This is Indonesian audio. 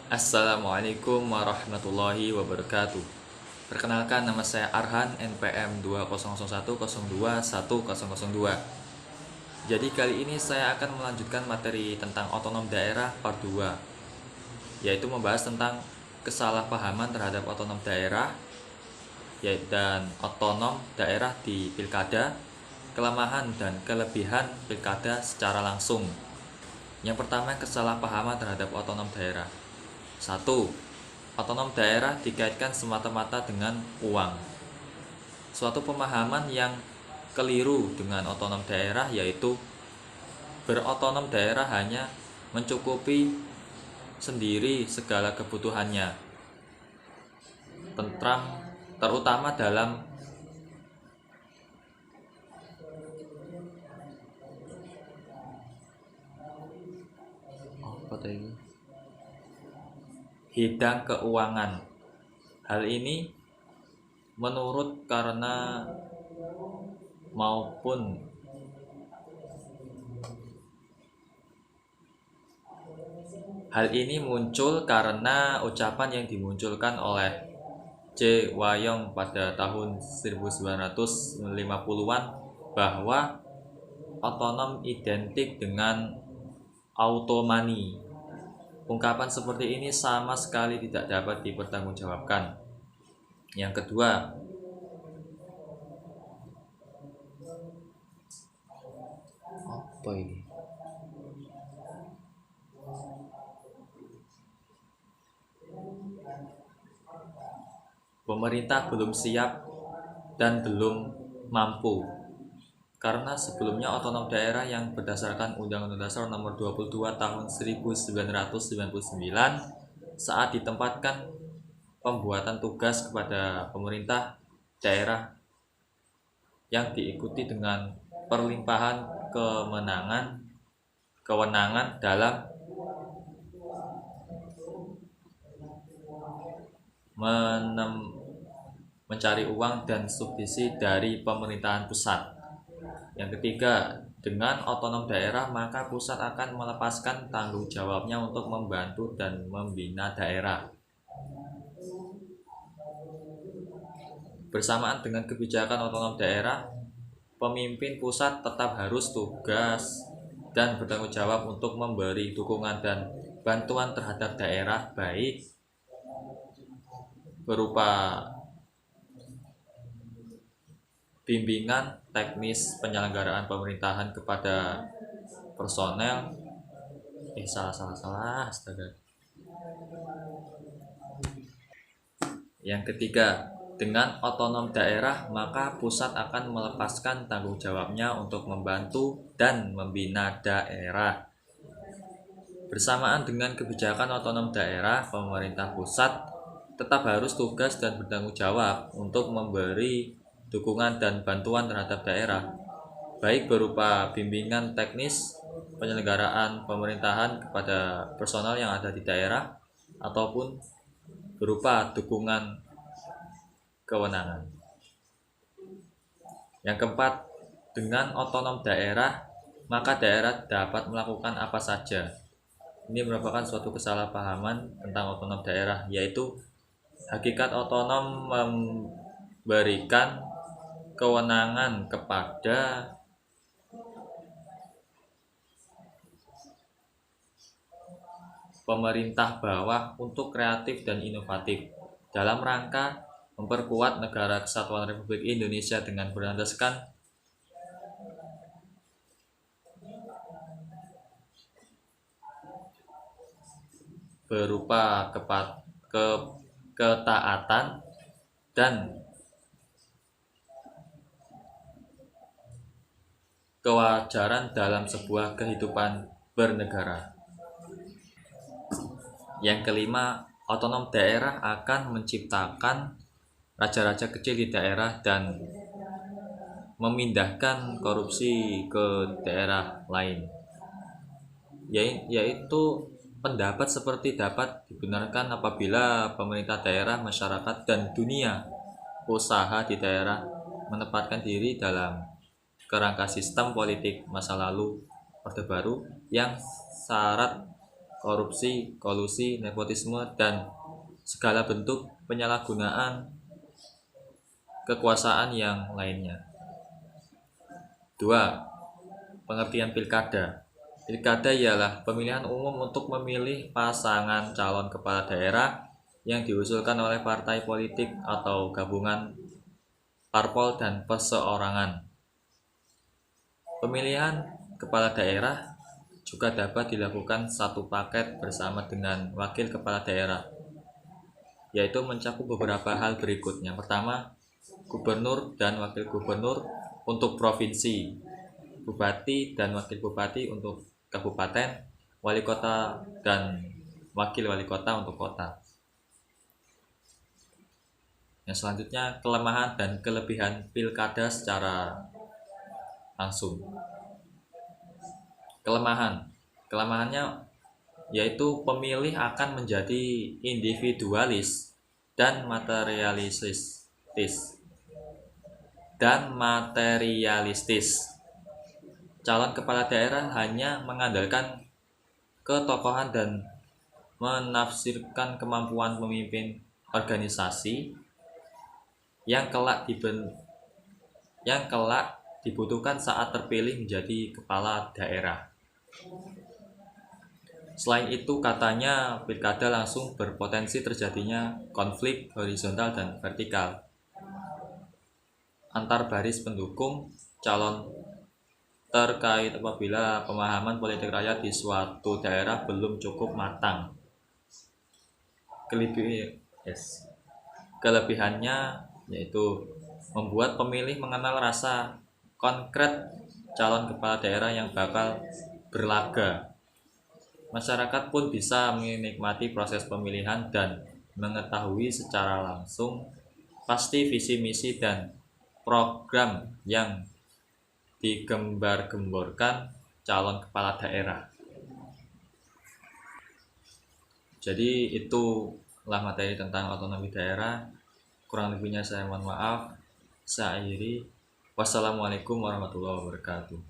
Assalamualaikum warahmatullahi wabarakatuh. Perkenalkan, nama saya Arhan, NPM 200102102. Jadi kali ini saya akan melanjutkan materi tentang otonom daerah part 2, yaitu membahas tentang kesalahpahaman terhadap otonom daerah dan otonom daerah di pilkada, kelemahan dan kelebihan pilkada secara langsung. Yang pertama, kesalahpahaman terhadap otonom daerah. 1. Otonom daerah dikaitkan semata-mata dengan uang. Suatu pemahaman yang keliru dengan otonom daerah yaitu berotonom daerah hanya mencukupi sendiri segala kebutuhannya, tentram, terutama dalam bidang keuangan. Hal ini menurut karena maupun Hal ini muncul karena ucapan yang dimunculkan oleh C. Wayong pada tahun 1950-an bahwa otonom identik dengan automani. Ungkapan seperti ini sama sekali tidak dapat dipertanggungjawabkan. Yang kedua, apa ini? Pemerintah belum siap dan belum mampu. Karena sebelumnya otonom daerah yang berdasarkan Undang-Undang Dasar Nomor 22 Tahun 1999 saat ditempatkan pembuatan tugas kepada pemerintah daerah yang diikuti dengan perlimpahan kewenangan dalam mencari uang dan subsidi dari pemerintahan pusat. Yang ketiga, dengan otonom daerah maka pusat akan melepaskan tanggung jawabnya untuk membantu dan membina daerah. Bersamaan dengan kebijakan otonom daerah, pemimpin pusat tetap harus tugas dan bertanggung jawab untuk memberi dukungan dan bantuan terhadap daerah, baik berupa bimbingan teknis penyelenggaraan pemerintahan kepada personel. Astaga. Yang ketiga, dengan otonom daerah maka pusat akan melepaskan tanggung jawabnya untuk membantu dan membina daerah. Bersamaan dengan kebijakan otonom daerah, pemerintah pusat tetap harus tugas dan bertanggung jawab untuk memberi dukungan dan bantuan terhadap daerah, baik berupa bimbingan teknis penyelenggaraan pemerintahan kepada personal yang ada di daerah ataupun berupa dukungan kewenangan. Yang keempat, dengan otonom daerah maka daerah dapat melakukan apa saja. Ini merupakan suatu kesalahpahaman tentang otonom daerah, yaitu hakikat otonom memberikan kewenangan kepada pemerintah bawah untuk kreatif dan inovatif dalam rangka memperkuat negara kesatuan Republik Indonesia dengan berlandaskan berupa ketaatan dan kewajaran dalam sebuah kehidupan bernegara. Yang kelima, otonom daerah akan menciptakan raja-raja kecil di daerah dan memindahkan korupsi ke daerah lain. Yaitu pendapat seperti dapat dibenarkan apabila pemerintah daerah, masyarakat, dan dunia usaha di daerah menempatkan diri dalam kerangka sistem politik masa lalu Orde Baru yang syarat korupsi, kolusi, nepotisme, dan segala bentuk penyalahgunaan kekuasaan yang lainnya. 2. Pengertian pilkada. Pilkada ialah pemilihan umum untuk memilih pasangan calon kepala daerah yang diusulkan oleh partai politik atau gabungan parpol dan perseorangan. Pemilihan kepala daerah juga dapat dilakukan satu paket bersama dengan wakil kepala daerah, yaitu mencakup beberapa hal berikutnya. Pertama, gubernur dan wakil gubernur untuk provinsi, bupati dan wakil bupati untuk kabupaten, wali kota dan wakil wali kota untuk kota. Yang selanjutnya, kelemahan dan kelebihan pilkada secara langsung. Kelemahannya yaitu pemilih akan menjadi individualis dan materialistis. Calon kepala daerah hanya mengandalkan ketokohan dan menafsirkan kemampuan pemimpin organisasi yang kelak dibutuhkan saat terpilih menjadi kepala daerah. Selain itu, katanya pilkada langsung berpotensi terjadinya konflik horizontal dan vertikal antar baris pendukung calon terkait apabila pemahaman politik rakyat di suatu daerah belum cukup matang. Kelebihannya yaitu membuat pemilih mengenal rasa konkret calon kepala daerah yang bakal berlaga. Masyarakat pun bisa menikmati proses pemilihan dan mengetahui secara langsung pasti visi misi dan program yang digembar-gemborkan calon kepala daerah. Jadi itulah materi tentang otonomi daerah. Kurang lebihnya saya mohon maaf. Saya akhiri. Wassalamualaikum warahmatullahi wabarakatuh.